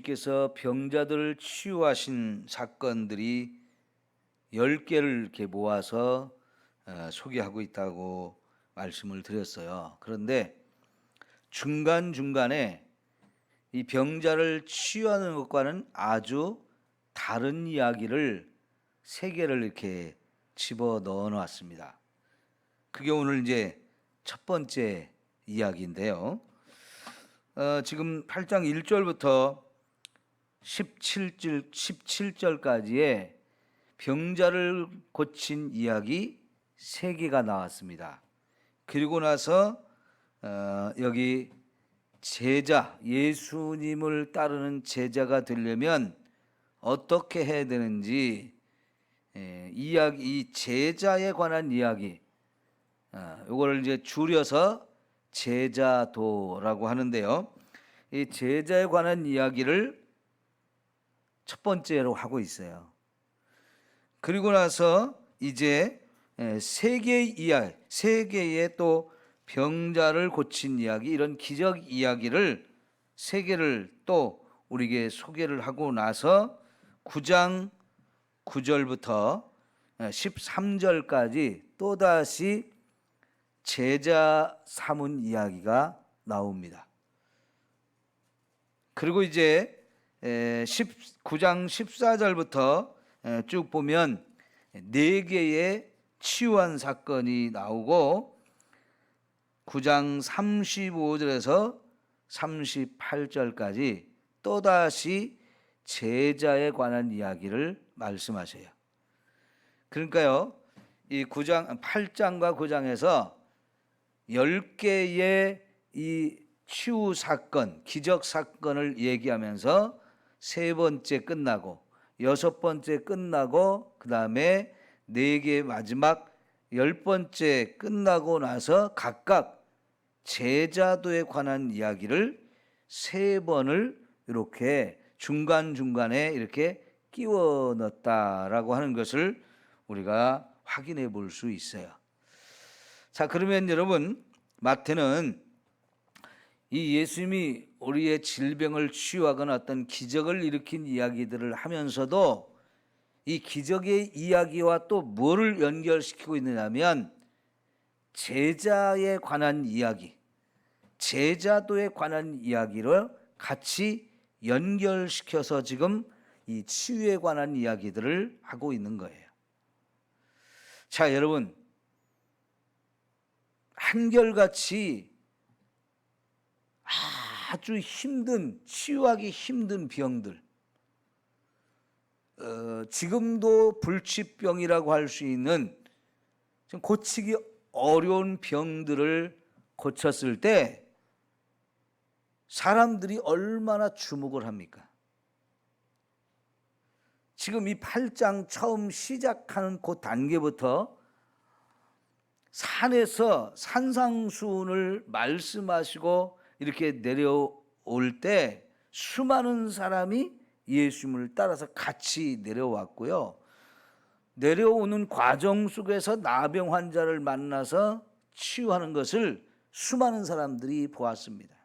예수님께서 병자들을 치유하신 사건들이 10개를 이렇게 모아서 소개하고 있다고 말씀을 드렸어요. 그런데 중간중간에 이 병자를 치유하는 것과는 아주 다른 이야기를 3개를 이렇게 집어 넣어 놨습니다. 그게 오늘 이제 첫 번째 이야기인데요. 지금 8장 1절부터 17절까지의 병자를 고친 이야기 3개가 나왔습니다. 그리고 나서 여기 제자, 예수님을 따르는 제자가 되려면 어떻게 해야 되는지 이 제자에 관한 이야기, 이거를 이제 줄여서 제자도라고 하는데요. 이 제자에 관한 이야기를 첫 번째로 하고 있어요. 그리고 나서 이제 3개의 또 병자를 고친 이야기, 이런 기적 이야기를 3개를 또 우리에게 소개를 하고 나서 9장 9절부터 13절까지 또다시 제자 삼은 이야기가 나옵니다. 그리고 이제 9장 14절부터 쭉 보면 4개의 치유한 사건이 나오고 9장 35절에서 38절까지 또다시 제자에 관한 이야기를 말씀하셔요. 그러니까요, 이 8장과 9장에서 10개의 이 치유 사건, 기적 사건을 얘기하면서 3번째 끝나고 6번째 끝나고 그 다음에 4개 마지막 10번째 끝나고 나서 각각 제자도에 관한 이야기를 3번을 이렇게 중간중간에 이렇게 끼워 넣었다라고 하는 것을 우리가 확인해 볼 수 있어요. 자, 그러면 여러분, 마태는 이 예수님이 우리의 질병을 치유하거나 어떤 기적을 일으킨 이야기들을 하면서도 이 기적의 이야기와 또 뭐를 연결시키고 있느냐면 제자에 관한 이야기, 제자도에 관한 이야기를 같이 연결시켜서 지금 이 치유에 관한 이야기들을 하고 있는 거예요. 자, 여러분, 한결같이 아주 힘든, 치유하기 힘든 병들, 지금도 불치병이라고 할 수 있는 좀 고치기 어려운 병들을 고쳤을 때 사람들이 얼마나 주목을 합니까? 지금 이 8장 처음 시작하는 그 단계부터 산에서 산상수훈을 말씀하시고 이렇게 내려올 때 수많은 사람이 예수님을 따라서 같이 내려왔고요. 내려오는 과정 속에서 나병 환자를 만나서 치유하는 것을 수많은 사람들이 보았습니다.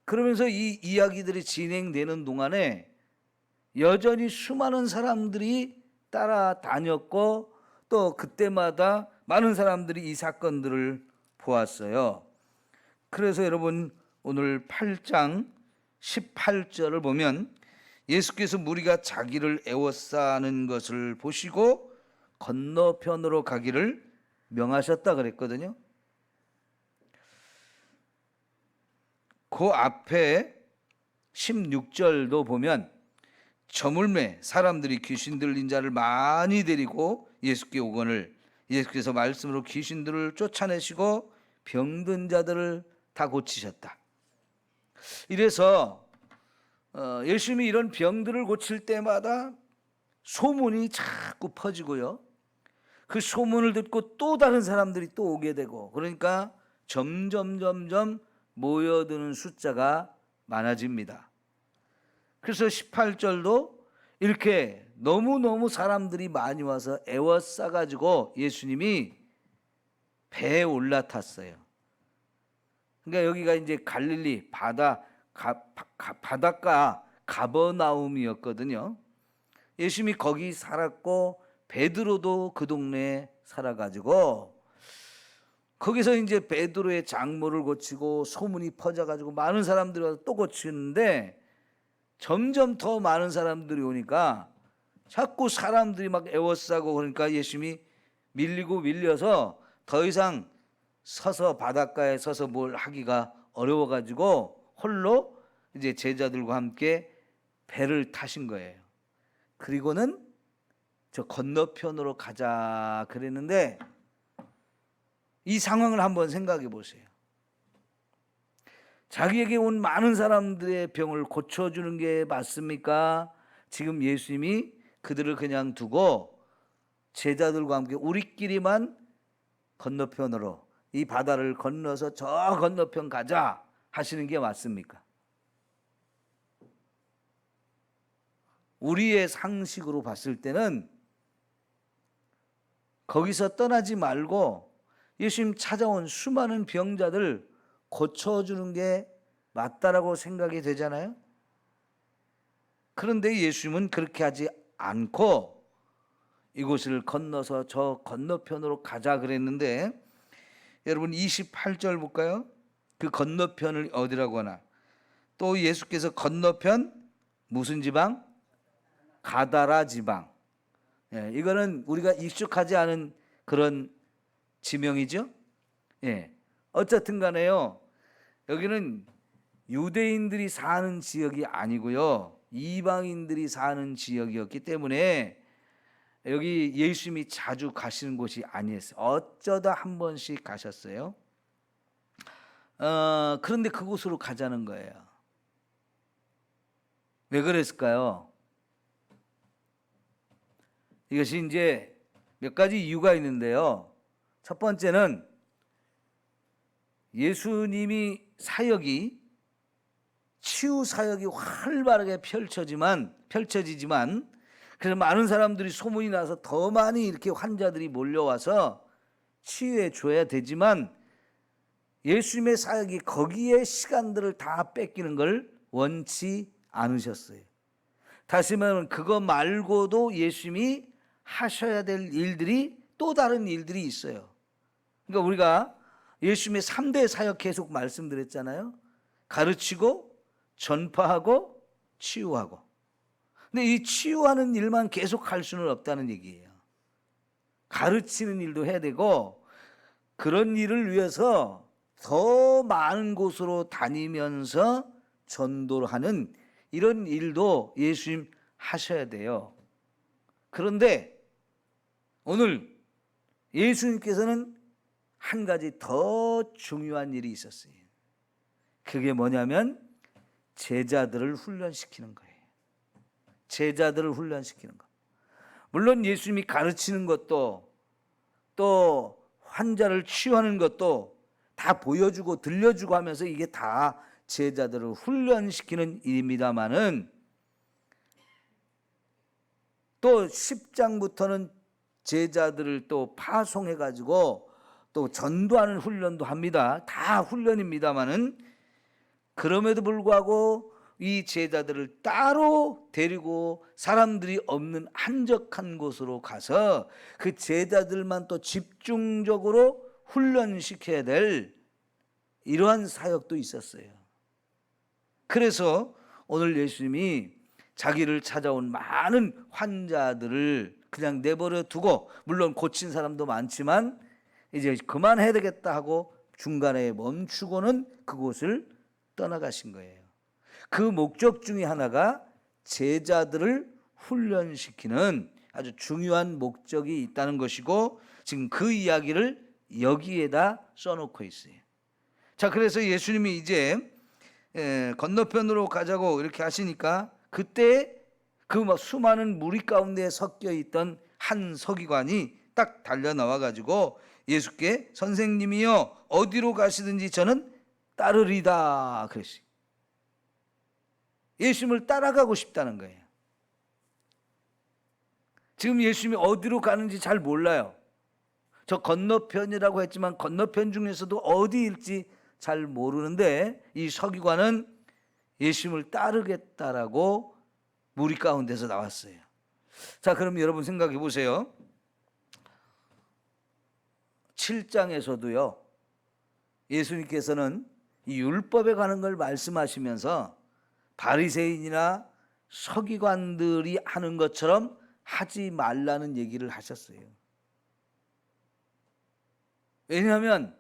그러면서 이 이야기들이 진행되는 동안에 여전히 수많은 사람들이 따라다녔고 또 그때마다 많은 사람들이 이 사건들을 보았어요. 그래서 여러분, 오늘 8장 18절을 보면 예수께서 무리가 자기를 애워싸는 것을 보시고 건너편으로 가기를 명하셨다 그랬거든요. 그 앞에 16절도 보면 저물매 사람들이 귀신 들린 자를 많이 데리고 예수께 오거늘 예수께서 말씀으로 귀신들을 쫓아내시고 병든 자들을 다 고치셨다. 이래서 예수님이 이런 병들을 고칠 때마다 소문이 자꾸 퍼지고요. 그 소문을 듣고 또 다른 사람들이 또 오게 되고, 그러니까 점점 모여드는 숫자가 많아집니다. 그래서 18절도 이렇게 너무너무 사람들이 많이 와서 애워싸가지고 예수님이 배에 올라탔어요. 그러니까 여기가 이제 갈릴리 바닷가 가버나움이었거든요. 예수님이 거기 살았고 베드로도 그 동네에 살아가지고 거기서 이제 베드로의 장모를 고치고 소문이 퍼져가지고 많은 사람들이 와서 또 고치는데 점점 더 많은 사람들이 오니까 자꾸 사람들이 막 애워싸고 그러니까 예수님이 밀려서 더 이상 바닷가에 서서 뭘 하기가 어려워가지고 홀로 이제 제자들과 함께 배를 타신 거예요. 그리고는 저 건너편으로 가자 그랬는데 이 상황을 한번 생각해 보세요. 자기에게 온 많은 사람들의 병을 고쳐주는 게 맞습니까? 지금 예수님이 그들을 그냥 두고 제자들과 함께 우리끼리만 건너편으로 이 바다를 건너서 저 건너편 가자 하시는 게 맞습니까? 우리의 상식으로 봤을 때는 거기서 떠나지 말고 예수님 찾아온 수많은 병자들 고쳐주는 게 맞다라고 생각이 되잖아요. 그런데 예수님은 그렇게 하지 않고 이곳을 건너서 저 건너편으로 가자 그랬는데 여러분 28절 볼까요? 그 건너편을 어디라고 하나? 또 예수께서 건너편 무슨 지방? 가다라 지방. 예, 이거는 우리가 익숙하지 않은 그런 지명이죠. 예, 어쨌든 간에요. 여기는 유대인들이 사는 지역이 아니고요. 이방인들이 사는 지역이었기 때문에 여기 예수님이 자주 가시는 곳이 아니었어요. 어쩌다 한 번씩 가셨어요. 그런데 그곳으로 가자는 거예요. 왜 그랬을까요? 이것이 이제 몇 가지 이유가 있는데요. 첫 번째는 예수님이 치유 사역이 활발하게 펼쳐지지만 그래서 많은 사람들이 소문이 나서 더 많이 이렇게 환자들이 몰려와서 치유해 줘야 되지만 예수님의 사역이 거기에 시간들을 다 뺏기는 걸 원치 않으셨어요. 다시 말하면 그거 말고도 예수님이 하셔야 될 일들이 또 다른 일들이 있어요. 그러니까 우리가 예수님의 3대 사역 계속 말씀드렸잖아요. 가르치고 전파하고 치유하고. 근데 이 치유하는 일만 계속 할 수는 없다는 얘기예요. 가르치는 일도 해야 되고 그런 일을 위해서 더 많은 곳으로 다니면서 전도를 하는 이런 일도 예수님 하셔야 돼요. 그런데 오늘 예수님께서는 한 가지 더 중요한 일이 있었어요. 그게 뭐냐면 제자들을 훈련시키는 거예요. 제자들을 훈련시키는 것. 물론 예수님이 가르치는 것도 또 환자를 치유하는 것도 다 보여주고 들려주고 하면서 이게 다 제자들을 훈련시키는 일입니다마는 또 10장부터는 제자들을 또 파송해 가지고 또 전도하는 훈련도 합니다. 다 훈련입니다마는 그럼에도 불구하고 이 제자들을 따로 데리고 사람들이 없는 한적한 곳으로 가서 그 제자들만 또 집중적으로 훈련시켜야 될 이러한 사역도 있었어요. 그래서 오늘 예수님이 자기를 찾아온 많은 환자들을 그냥 내버려 두고 물론 고친 사람도 많지만 이제 그만해야 되겠다 하고 중간에 멈추고는 그곳을 떠나가신 거예요. 그 목적 중에 하나가 제자들을 훈련시키는 아주 중요한 목적이 있다는 것이고 지금 그 이야기를 여기에다 써놓고 있어요. 자, 그래서 예수님이 이제 건너편으로 가자고 이렇게 하시니까 그때 그 수많은 무리 가운데 섞여 있던 한 서기관이 딱 달려 나와 가지고 예수께 선생님이여 어디로 가시든지 저는 따르리다 그랬어요. 예수님을 따라가고 싶다는 거예요. 지금 예수님이 어디로 가는지 잘 몰라요. 저 건너편이라고 했지만 건너편 중에서도 어디일지 잘 모르는데 이 서기관은 예수님을 따르겠다라고 무리 가운데서 나왔어요. 자, 그럼 여러분 생각해 보세요. 7장에서도요. 예수님께서는 이 율법에 관한 걸 말씀하시면서 바리새인이나 서기관들이 하는 것처럼 하지 말라는 얘기를 하셨어요. 왜냐하면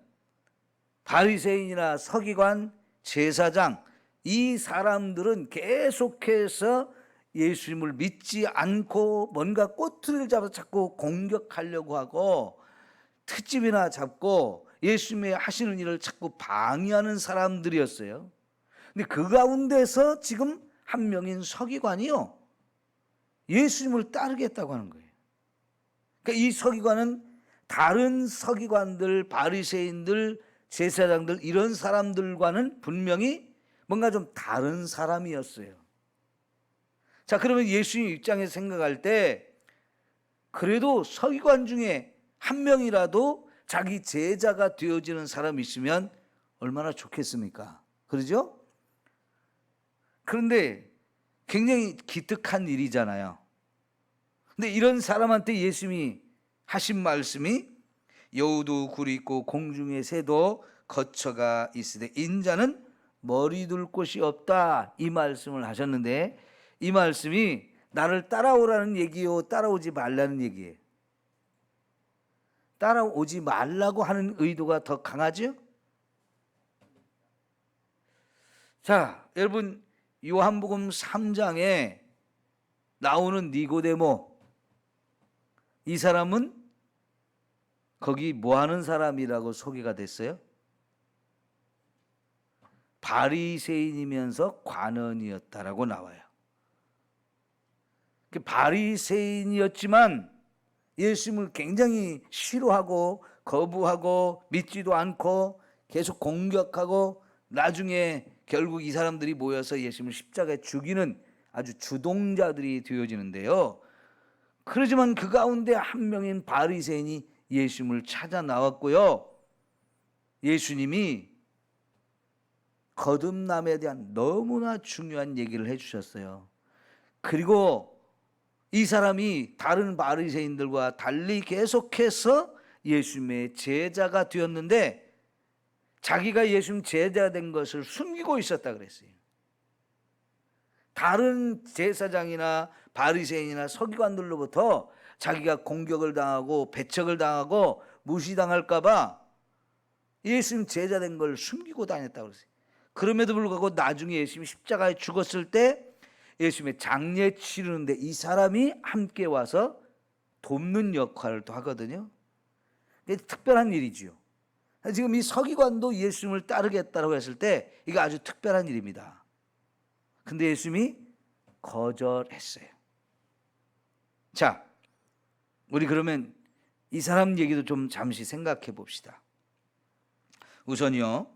바리새인이나 서기관, 제사장 이 사람들은 계속해서 예수님을 믿지 않고 뭔가 꼬투리를 잡아서 자꾸 공격하려고 하고 트집이나 잡고 예수님의 하시는 일을 자꾸 방해하는 사람들이었어요. 근데 그 가운데서 지금 한 명인 서기관이요, 예수님을 따르겠다고 하는 거예요. 그러니까 이 서기관은 다른 서기관들, 바리새인들, 제사장들 이런 사람들과는 분명히 뭔가 좀 다른 사람이었어요. 자, 그러면 예수님 입장에서 생각할 때 그래도 서기관 중에 한 명이라도 자기 제자가 되어지는 사람이 있으면 얼마나 좋겠습니까? 그러죠? 그런데 굉장히 기특한 일이잖아요. 근데 이런 사람한테 예수님이 하신 말씀이 여우도 굴이 있고 공중의 새도 거처가 있으되 인자는 머리 둘 곳이 없다, 이 말씀을 하셨는데 이 말씀이 나를 따라오라는 얘기요, 따라오지 말라는 얘기예요? 따라오지 말라고 하는 의도가 더 강하죠? 자, 여러분 요한복음 3장에 나오는 니고데모, 이 사람은 거기 뭐 하는 사람이라고 소개가 됐어요? 바리새인이면서 관원이었다라고 나와요. 바리새인이었지만 예수님을 굉장히 싫어하고 거부하고 믿지도 않고 계속 공격하고 나중에 결국 이 사람들이 모여서 예수님을 십자가에 죽이는 아주 주동자들이 되어지는데요. 그러지만 그 가운데 한 명인 바리새인이 예수님을 찾아 나왔고요. 예수님이 거듭남에 대한 너무나 중요한 얘기를 해주셨어요. 그리고 이 사람이 다른 바리새인들과 달리 계속해서 예수님의 제자가 되었는데 자기가 예수님 제자 된 것을 숨기고 있었다 그랬어요. 다른 제사장이나 바리새인이나 서기관들로부터 자기가 공격을 당하고 배척을 당하고 무시당할까 봐 예수님 제자 된 걸 숨기고 다녔다고 그랬어요. 그럼에도 불구하고 나중에 예수님이 십자가에 죽었을 때 예수님의 장례 치르는데 이 사람이 함께 와서 돕는 역할을 또 하거든요. 특별한 일이지요. 지금 이 서기관도 예수님을 따르겠다고 했을 때 이거 아주 특별한 일입니다. 근데 예수님이 거절했어요. 자, 우리 그러면 이 사람 얘기도 좀 잠시 생각해 봅시다. 우선요,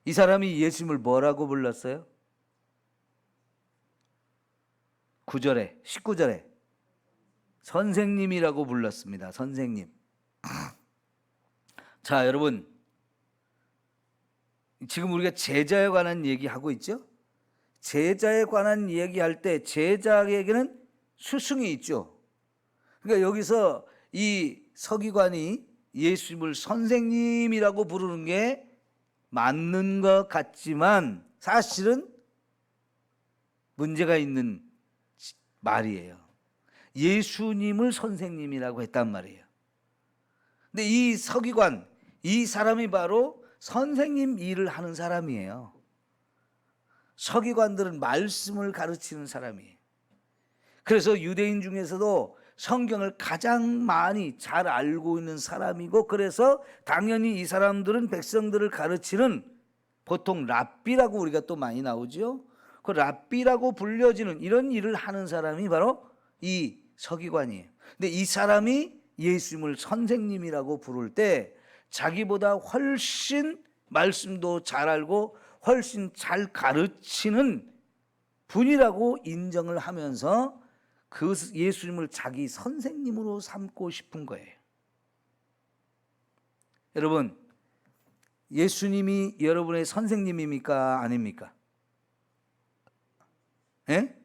이 사람이 예수님을 뭐라고 불렀어요? 9절에 19절에 선생님이라고 불렀습니다. 선생님. 자, 여러분 지금 우리가 제자에 관한 얘기하고 있죠? 제자에 관한 얘기할 때 제자에게는 스승이 있죠. 그러니까 여기서 이 서기관이 예수님을 선생님이라고 부르는 게 맞는 것 같지만 사실은 문제가 있는 말이에요. 예수님을 선생님이라고 했단 말이에요. 근데 이 서기관, 이 사람이 바로 선생님 일을 하는 사람이에요. 서기관들은 말씀을 가르치는 사람이에요. 그래서 유대인 중에서도 성경을 가장 많이 잘 알고 있는 사람이고, 그래서 당연히 이 사람들은 백성들을 가르치는, 보통 랍비라고 우리가 또 많이 나오죠. 그 랍비라고 불려지는 이런 일을 하는 사람이 바로 이 서기관이에요. 근데 이 사람이 예수님을 선생님이라고 부를 때 자기보다 훨씬 말씀도 잘 알고 훨씬 잘 가르치는 분이라고 인정을 하면서 그 예수님을 자기 선생님으로 삼고 싶은 거예요. 여러분, 예수님이 여러분의 선생님입니까? 아닙니까? 예?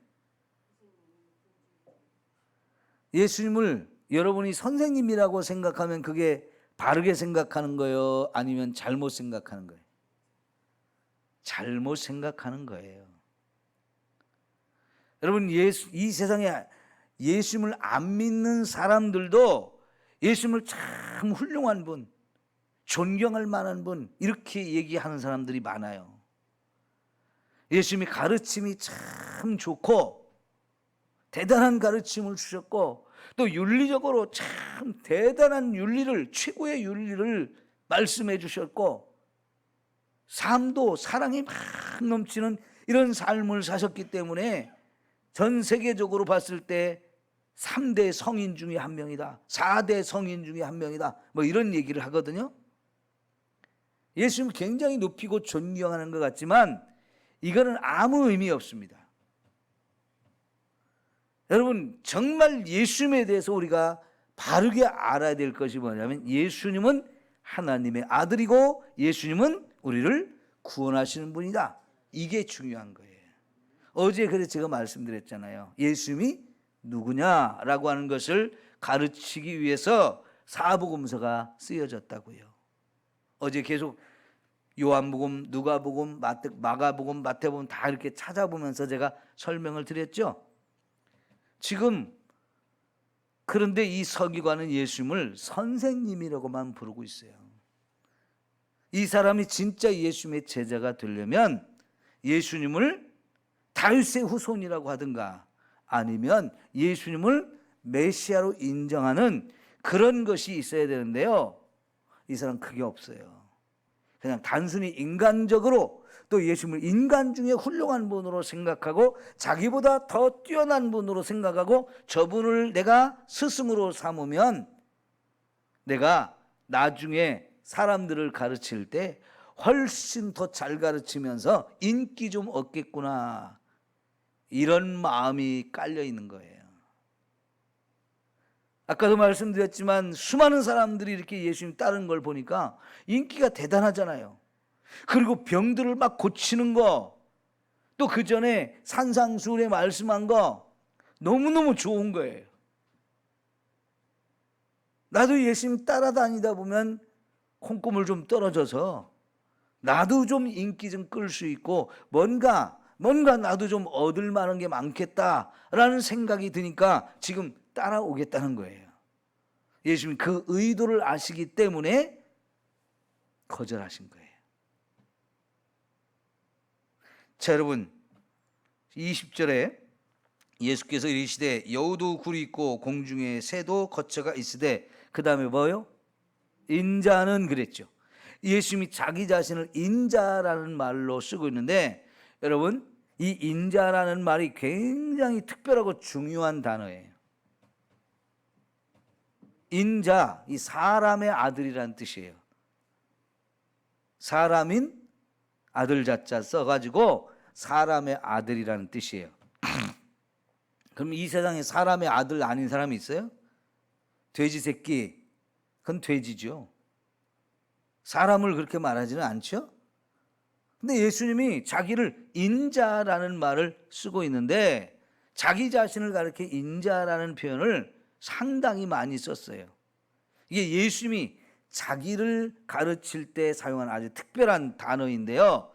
예수님을 여러분이 선생님이라고 생각하면 그게 바르게 생각하는 거예요? 아니면 잘못 생각하는 거예요? 잘못 생각하는 거예요. 여러분, 이 세상에 예수님을 안 믿는 사람들도 예수님을 참 훌륭한 분, 존경할 만한 분, 이렇게 얘기하는 사람들이 많아요. 예수님이 가르침이 참 좋고 대단한 가르침을 주셨고 또 윤리적으로 참 대단한 윤리를, 최고의 윤리를 말씀해 주셨고 삶도 사랑이 막 넘치는 이런 삶을 사셨기 때문에 전 세계적으로 봤을 때 3대 성인 중에 한 명이다, 4대 성인 중에 한 명이다, 뭐 이런 얘기를 하거든요. 예수님을 굉장히 높이고 존경하는 것 같지만 이거는 아무 의미 없습니다. 여러분, 정말 예수님에 대해서 우리가 바르게 알아야 될 것이 뭐냐면 예수님은 하나님의 아들이고 예수님은 우리를 구원하시는 분이다. 이게 중요한 거예요. 어제 그래서 제가 말씀드렸잖아요. 예수님이 누구냐라고 하는 것을 가르치기 위해서 사복음서가 쓰여졌다고요. 어제 계속 요한복음, 누가복음, 마가복음, 마태복음 다 이렇게 찾아보면서 제가 설명을 드렸죠. 지금 그런데 이 서기관은 예수님을 선생님이라고만 부르고 있어요. 이 사람이 진짜 예수님의 제자가 되려면 예수님을 다윗의 후손이라고 하든가 아니면 예수님을 메시아로 인정하는 그런 것이 있어야 되는데요, 이 사람 그게 없어요. 그냥 단순히 인간적으로 또 예수님을 인간 중에 훌륭한 분으로 생각하고 자기보다 더 뛰어난 분으로 생각하고 저분을 내가 스승으로 삼으면 내가 나중에 사람들을 가르칠 때 훨씬 더 잘 가르치면서 인기 좀 얻겠구나, 이런 마음이 깔려 있는 거예요. 아까도 말씀드렸지만 수많은 사람들이 이렇게 예수님 따르는 걸 보니까 인기가 대단하잖아요. 그리고 병들을 막 고치는 거, 또 그 전에 산상수훈에 말씀한 거 너무너무 좋은 거예요. 나도 예수님 따라다니다 보면 콩고물 좀 떨어져서 나도 좀 인기 좀 끌 수 있고 뭔가 나도 좀 얻을 만한 게 많겠다라는 생각이 드니까 지금 따라오겠다는 거예요. 예수님 그 의도를 아시기 때문에 거절하신 거예요. 자, 여러분, 20절에 예수께서 이르시되 여우도 굴이 있고 공중에 새도 거처가 있으되, 그 다음에 뭐요? 인자는 그랬죠. 예수님이 자기 자신을 인자라는 말로 쓰고 있는데, 여러분, 이 인자라는 말이 굉장히 특별하고 중요한 단어예요. 인자, 이 사람의 아들이라는 뜻이에요. 사람인 아들 자자 써가지고 사람의 아들이라는 뜻이에요. 그럼 이 세상에 사람의 아들 아닌 사람이 있어요? 돼지 새끼, 그건 돼지죠. 사람을 그렇게 말하지는 않죠. 근데 예수님이 자기를 인자라는 말을 쓰고 있는데 자기 자신을 가리켜 인자라는 표현을 상당히 많이 썼어요. 이게 예수님이 자기를 가르칠 때 사용한 아주 특별한 단어인데요.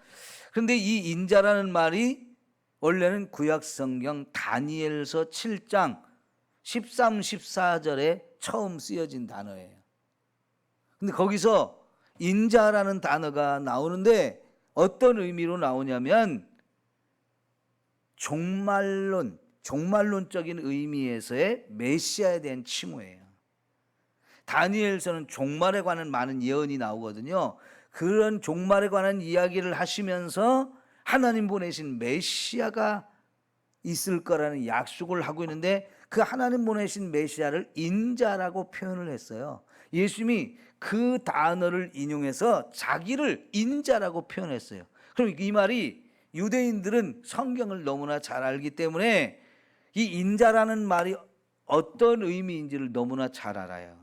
그런데 이 인자라는 말이 원래는 구약성경 다니엘서 7장 13, 14절에 처음 쓰여진 단어예요. 근데 거기서 인자라는 단어가 나오는데 어떤 의미로 나오냐면 종말론적인 의미에서의 메시아에 대한 칭호예요. 다니엘서는 종말에 관한 많은 예언이 나오거든요. 그런 종말에 관한 이야기를 하시면서 하나님 보내신 메시아가 있을 거라는 약속을 하고 있는데 그 하나님 보내신 메시아를 인자라고 표현을 했어요. 예수님이 그 단어를 인용해서 자기를 인자라고 표현했어요. 그럼 이 말이 유대인들은 성경을 너무나 잘 알기 때문에 이 인자라는 말이 어떤 의미인지를 너무나 잘 알아요.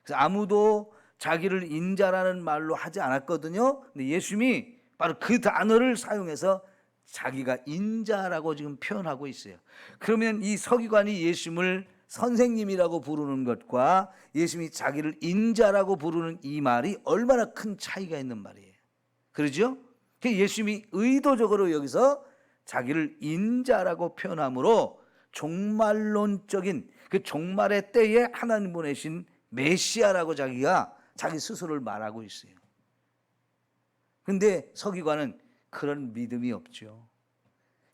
그래서 아무도 자기를 인자라는 말로 하지 않았거든요. 근데 예수님이 바로 그 단어를 사용해서 자기가 인자라고 지금 표현하고 있어요. 그러면 이 서기관이 예수님을 선생님이라고 부르는 것과 예수님이 자기를 인자라고 부르는 이 말이 얼마나 큰 차이가 있는 말이에요. 그러죠? 예수님이 의도적으로 여기서 자기를 인자라고 표현함으로 종말론적인 그 종말의 때에 하나님 보내신 메시아라고 자기가 자기 스스로를 말하고 있어요. 근데 서기관은 그런 믿음이 없죠.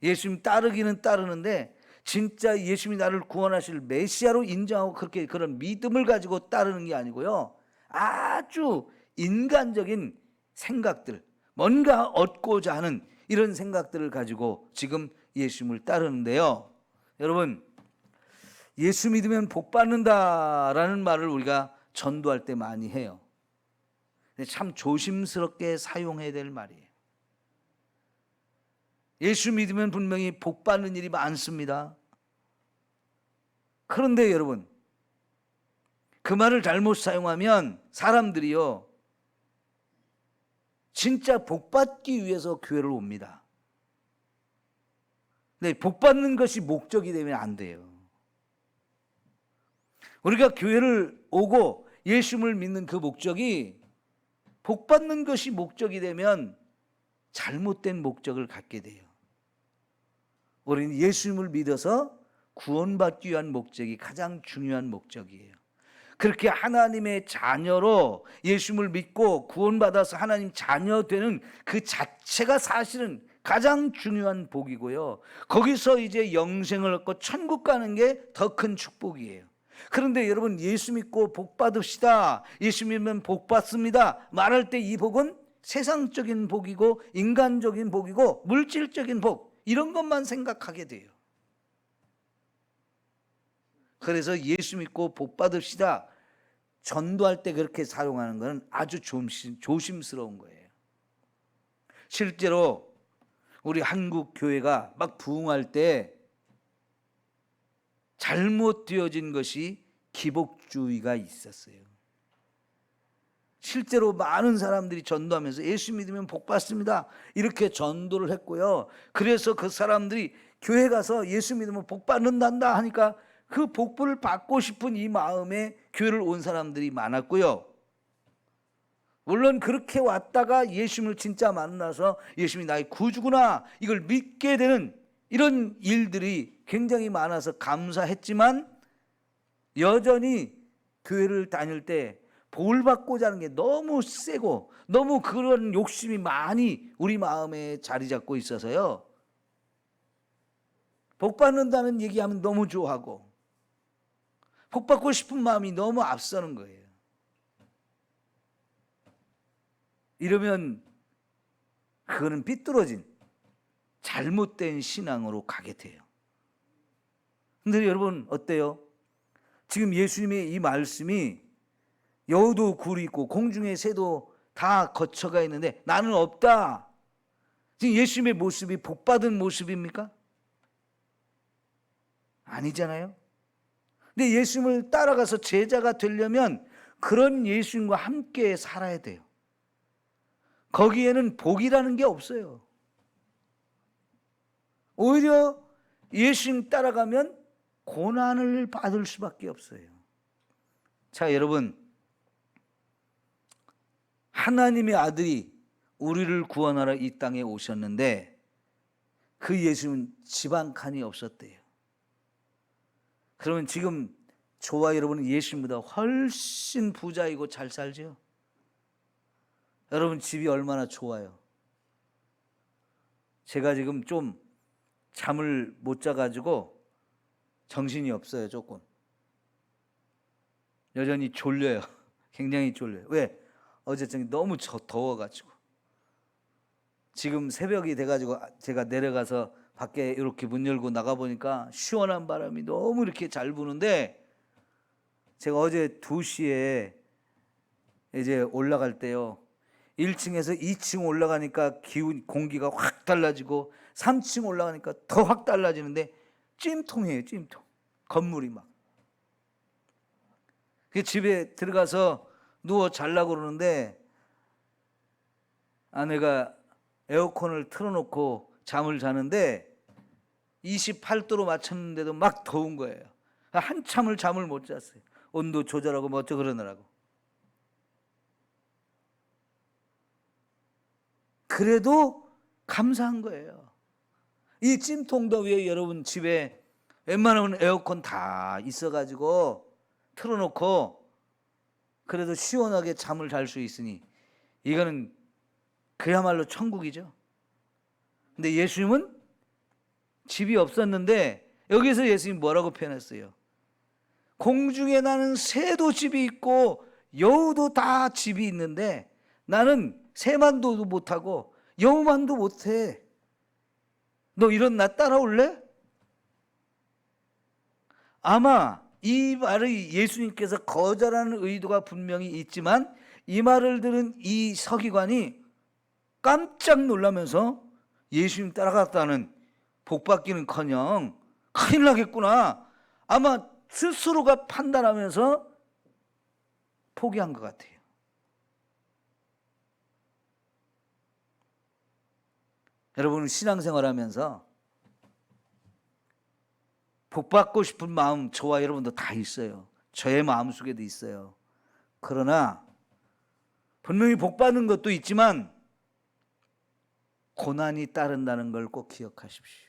예수님 따르기는 따르는데 진짜 예수님이 나를 구원하실 메시아로 인정하고 그렇게 그런 믿음을 가지고 따르는 게 아니고요. 아주 인간적인 생각들, 뭔가 얻고자 하는 이런 생각들을 가지고 지금 예수님을 따르는데요. 여러분, 예수 믿으면 복 받는다라는 말을 우리가 전도할 때 많이 해요. 근데 참 조심스럽게 사용해야 될 말이에요. 예수 믿으면 분명히 복 받는 일이 많습니다. 그런데 여러분, 그 말을 잘못 사용하면 사람들이요, 진짜 복 받기 위해서 교회를 옵니다. 근데 복 받는 것이 목적이 되면 안 돼요. 우리가 교회를 오고 예수님을 믿는 그 목적이 복 받는 것이 목적이 되면 잘못된 목적을 갖게 돼요. 우리는 예수님을 믿어서 구원받기 위한 목적이 가장 중요한 목적이에요. 그렇게 하나님의 자녀로 예수님을 믿고 구원받아서 하나님 자녀 되는 그 자체가 사실은 가장 중요한 복이고요. 거기서 이제 영생을 얻고 천국 가는 게 더 큰 축복이에요. 그런데 여러분, 예수 믿고 복 받읍시다, 예수 믿으면 복 받습니다 말할 때 이 복은 세상적인 복이고 인간적인 복이고 물질적인 복, 이런 것만 생각하게 돼요. 그래서 예수 믿고 복 받읍시다 전도할 때 그렇게 사용하는 것은 아주 조심스러운 거예요. 실제로 우리 한국 교회가 막 부흥할 때 잘못 되어진 것이 기복주의가 있었어요. 실제로 많은 사람들이 전도하면서 예수 믿으면 복 받습니다 이렇게 전도를 했고요. 그래서 그 사람들이 교회 가서 예수 믿으면 복 받는단다 하니까 그 복을 받고 싶은 이 마음에 교회를 온 사람들이 많았고요. 물론 그렇게 왔다가 예수님을 진짜 만나서 예수님이 나의 구주구나 이걸 믿게 되는 이런 일들이 굉장히 많아서 감사했지만, 여전히 교회를 다닐 때 복 받고자 하는 게 너무 세고 너무 그런 욕심이 많이 우리 마음에 자리 잡고 있어서요, 복 받는다는 얘기하면 너무 좋아하고 복 받고 싶은 마음이 너무 앞서는 거예요. 이러면 그거는 삐뚤어진 잘못된 신앙으로 가게 돼요. 근데 여러분 어때요? 지금 예수님의 이 말씀이 여우도 굴이 있고 공중의 새도 다 거처가 있는데 나는 없다. 지금 예수님의 모습이 복받은 모습입니까? 아니잖아요. 근데 예수님을 따라가서 제자가 되려면 그런 예수님과 함께 살아야 돼요. 거기에는 복이라는 게 없어요. 오히려 예수님 따라가면 고난을 받을 수밖에 없어요. 자, 여러분, 하나님의 아들이 우리를 구원하러 이 땅에 오셨는데 그 예수님은 집 한 칸이 없었대요. 그러면 지금 저와 여러분은 예수님보다 훨씬 부자이고 잘 살죠? 여러분 집이 얼마나 좋아요? 제가 지금 좀 잠을 못 자가지고 정신이 없어요. 조금 여전히 졸려요. 굉장히 졸려요. 왜? 어제 저녁에 너무 더워가지고. 지금 새벽이 돼가지고 제가 내려가서 밖에 이렇게 문 열고 나가보니까 시원한 바람이 너무 이렇게 잘 부는데, 제가 어제 2시에 이제 올라갈 때요, 1층에서 2층 올라가니까 공기가 확 달라지고 3층 올라가니까 더 확 달라지는데 찜통이에요. 찜통. 건물이 막. 집에 들어가서 누워 자려고 그러는데 아내가 에어컨을 틀어놓고 잠을 자는데 28도로 맞췄는데도 막 더운 거예요. 한참을 잠을 못 잤어요. 온도 조절하고 뭐 어쩌 그러느라고. 그래도 감사한 거예요. 이 찜통더위에 여러분 집에 웬만하면 에어컨 다 있어가지고 틀어놓고 그래도 시원하게 잠을 잘 수 있으니 이거는 그야말로 천국이죠. 근데 예수님은 집이 없었는데 여기서 예수님이 뭐라고 표현했어요? 공중에 나는 새도 집이 있고 여우도 다 집이 있는데 나는 새만도 못하고 여우만도 못해. 너 이런 나 따라올래? 아마 이 말을 예수님께서 거절하는 의도가 분명히 있지만 이 말을 들은 이 서기관이 깜짝 놀라면서 예수님 따라갔다는 복받기는커녕 큰일 나겠구나. 아마 스스로가 판단하면서 포기한 것 같아요. 여러분 신앙생활하면서 복받고 싶은 마음 저와 여러분도 다 있어요. 저의 마음속에도 있어요. 그러나 분명히 복받는 것도 있지만 고난이 따른다는 걸 꼭 기억하십시오.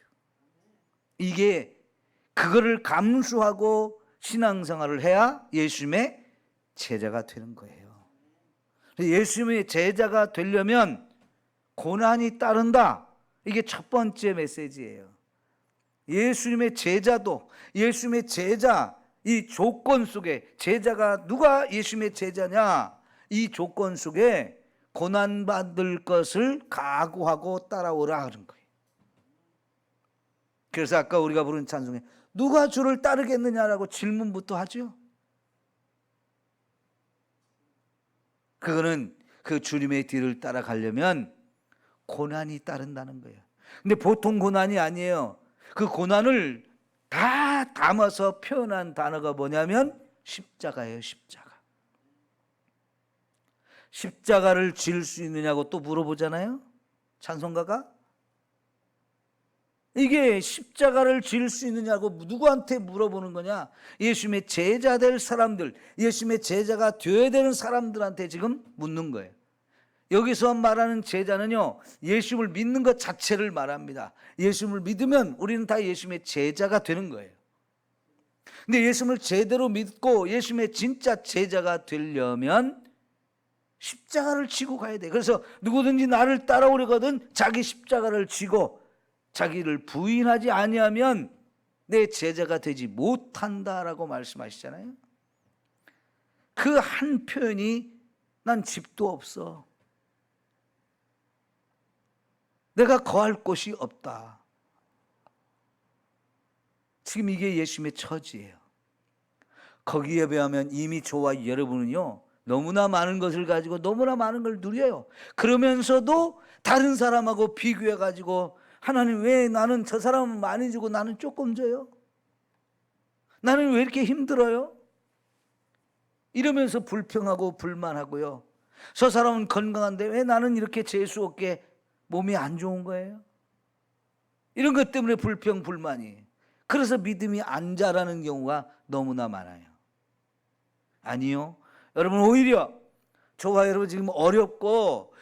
이게 그거를 감수하고 신앙생활을 해야 예수님의 제자가 되는 거예요. 예수님의 제자가 되려면 고난이 따른다. 이게 첫 번째 메시지예요. 예수님의 제자도 예수님의 제자 이 조건 속에 제자가 누가 예수님의 제자냐? 이 조건 속에 고난받을 것을 각오하고 따라오라 하는 거예요. 그래서 아까 우리가 부른 찬송에 누가 주를 따르겠느냐라고 질문부터 하죠. 그거는 그 주님의 뒤를 따라가려면 고난이 따른다는 거예요. 근데 보통 고난이 아니에요. 그 고난을 다 담아서 표현한 단어가 뭐냐면 십자가예요. 십자가. 십자가를 질 수 있느냐고 또 물어보잖아요. 찬송가가. 이게 십자가를 질 수 있느냐고 누구한테 물어보는 거냐? 예수님의 제자 될 사람들, 예수님의 제자가 되어야 되는 사람들한테 지금 묻는 거예요. 여기서 말하는 제자는요, 예수님을 믿는 것 자체를 말합니다. 예수님을 믿으면 우리는 다 예수님의 제자가 되는 거예요. 근데 예수님을 제대로 믿고 예수님의 진짜 제자가 되려면 십자가를 지고 가야 돼. 그래서 누구든지 나를 따라오려거든 자기 십자가를 지고 자기를 부인하지 아니하면 내 제자가 되지 못한다라고 말씀하시잖아요. 그 한 표현이 난 집도 없어. 내가 거할 곳이 없다. 지금 이게 예수님의 처지예요. 거기에 비하면 이미 저와 여러분은요 너무나 많은 것을 가지고 너무나 많은 걸 누려요. 그러면서도 다른 사람하고 비교해가지고 하나님 왜 나는 저 사람은 많이 주고 나는 조금 줘요? 나는 왜 이렇게 힘들어요? 이러면서 불평하고 불만하고요. 저 사람은 건강한데 왜 나는 이렇게 재수없게 몸이 안 좋은 거예요? 이런 것 때문에 불평 불만이. 그래서 믿음이 안 자라는 경우가 너무나 많아요. 아니요. 여러분 오히려 저와 여러분 지금 어렵고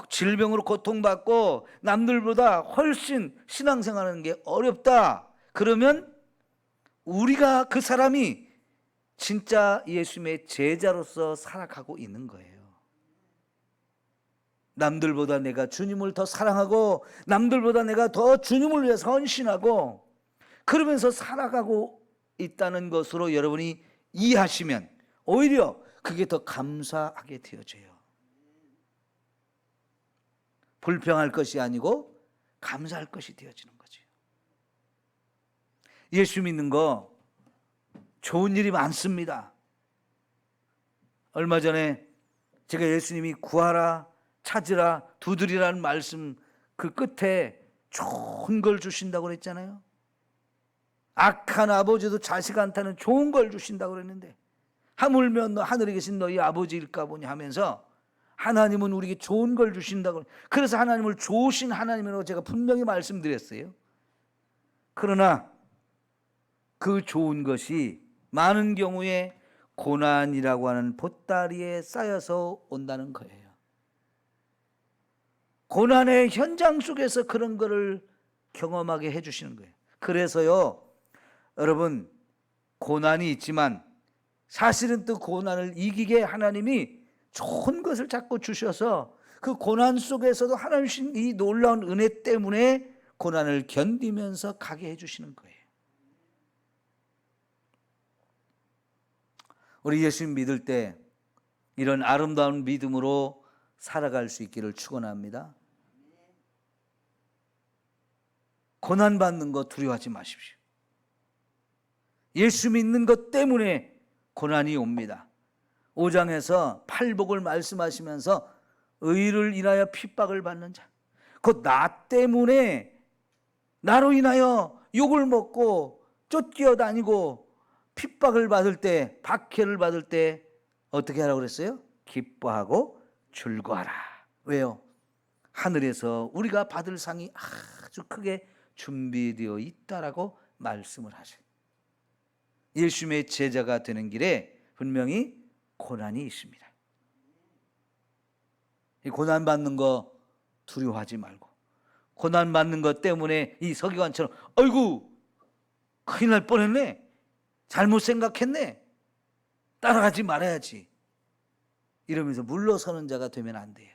질병으로 고통받고 남들보다 훨씬 신앙생활하는 게 어렵다. 그러면 우리가 그 사람이 진짜 예수님의 제자로서 살아가고 있는 거예요. 남들보다 내가 주님을 더 사랑하고 남들보다 내가 더 주님을 위해서 헌신하고 그러면서 살아가고 있다는 것으로 여러분이 이해하시면 오히려 그게 더 감사하게 되어져요. 불평할 것이 아니고 감사할 것이 되어지는 거죠. 예수 믿는 거 좋은 일이 많습니다. 얼마 전에 제가 예수님이 구하라 찾으라 두드리라는 말씀 그 끝에 좋은 걸 주신다고 그랬잖아요. 악한 아버지도 자식한테는 좋은 걸 주신다고 그랬는데 하물며 너 하늘에 계신 너희 아버지일까 보니 하면서 하나님은 우리에게 좋은 걸 주신다고. 그래서 하나님을 좋으신 하나님이라고 제가 분명히 말씀드렸어요. 그러나 그 좋은 것이 많은 경우에 고난이라고 하는 보따리에 쌓여서 온다는 거예요. 고난의 현장 속에서 그런 거를 경험하게 해주시는 거예요. 그래서요, 여러분, 고난이 있지만 사실은 또 고난을 이기게 하나님이 좋은 것을 자꾸 주셔서 그 고난 속에서도 하나님 주신 이 놀라운 은혜 때문에 고난을 견디면서 가게 해주시는 거예요. 우리 예수님 믿을 때 이런 아름다운 믿음으로 살아갈 수 있기를 축원합니다. 고난받는 거 두려워하지 마십시오. 예수 믿는 것 때문에 고난이 옵니다. 5장에서 팔복을 말씀하시면서 의를 인하여 핍박을 받는 자, 곧 나 때문에 나로 인하여 욕을 먹고 쫓겨 다니고 핍박을 받을 때, 박해를 받을 때 어떻게 하라고 그랬어요? 기뻐하고 즐거워하라. 왜요? 하늘에서 우리가 받을 상이 아주 크게 준비되어 있다라고 말씀을 하셔요. 예수님의 제자가 되는 길에 분명히 고난이 있습니다. 이 고난 받는 거 두려워하지 말고, 고난 받는 것 때문에 이 서기관처럼 아이고 큰일 날 뻔했네, 잘못 생각했네, 따라가지 말아야지 이러면서 물러서는 자가 되면 안 돼요.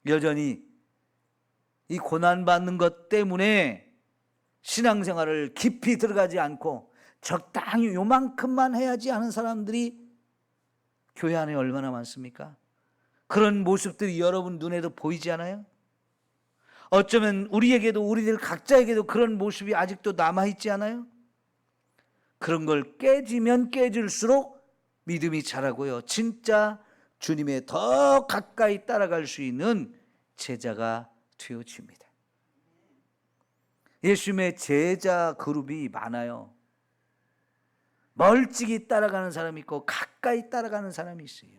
여전히 이 고난 받는 것 때문에 신앙생활을 깊이 들어가지 않고 적당히 요만큼만 해야지 하는 사람들이 교회 안에 얼마나 많습니까? 그런 모습들이 여러분 눈에도 보이지 않아요? 어쩌면 우리에게도, 우리들 각자에게도 그런 모습이 아직도 남아있지 않아요? 그런 걸 깨지면 깨질수록 믿음이 자라고요, 진짜 주님의 더 가까이 따라갈 수 있는 제자가 되어집니다. 예수님의 제자 그룹이 많아요. 멀찍이 따라가는 사람이 있고 가까이 따라가는 사람이 있어요.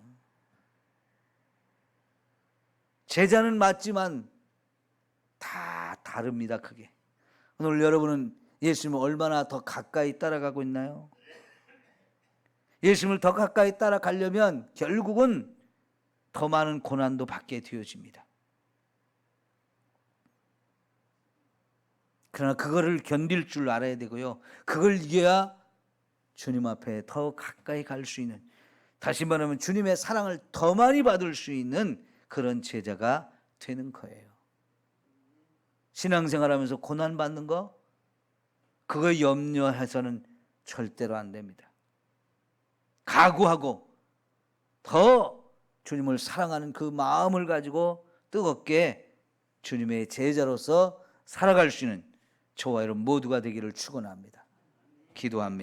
제자는 맞지만 다 다릅니다, 크게. 오늘 여러분은 예수님을 얼마나 더 가까이 따라가고 있나요? 예수님을 더 가까이 따라가려면 결국은 더 많은 고난도 받게 되어집니다. 그러나 그거를 견딜 줄 알아야 되고요, 그걸 이겨야 주님 앞에 더 가까이 갈 수 있는, 다시 말하면 주님의 사랑을 더 많이 받을 수 있는 그런 제자가 되는 거예요. 신앙생활하면서 고난받는 거, 그거 염려해서는 절대로 안 됩니다. 각오하고 더 주님을 사랑하는 그 마음을 가지고 뜨겁게 주님의 제자로서 살아갈 수 있는 저와 여러분 모두가 되기를 축원합니다. 기도합니다.